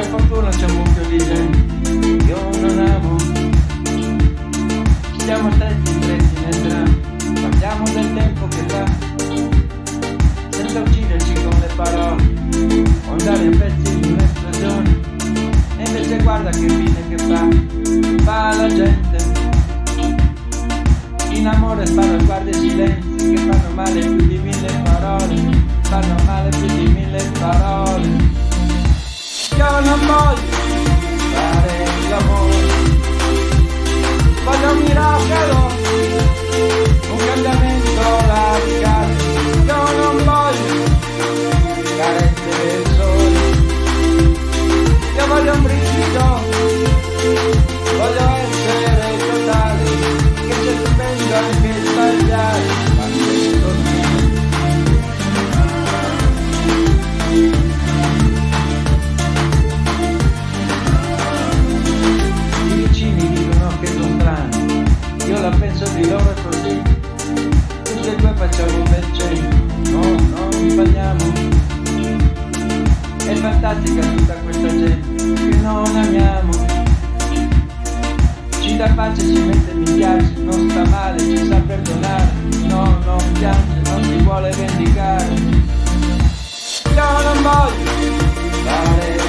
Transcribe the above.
Per fortuna c'è un mucchio di gente, io non amo. Stiamo stretti nel tram, parliamo del tempo che fa, senza ucciderci con le parole, o andare a pezzi in un'esplosione. E invece guarda che fine che fa la gente. In amore spara guarda i silenzi che fanno male più di 1000 parole, fanno male più di 1000 parole. Io non voglio fare l'amore, voglio un miracolo, un cambiamento radicale. Io non voglio carezze del sole, io voglio un brivido, voglio essere totale, che c'è stupendo anche sbagliare, ma questo i vicini dicono che sono strani, io la penso di loro è così, tutti e due facciamo un bel cenno, no, non sbagliamo. È fantastica tutta questa gente che non amiamo, ci dà pace, ci mette mi piace, non sta male, ci sa perdonare, no, non piange, non si vuole vendicare. Io non voglio fare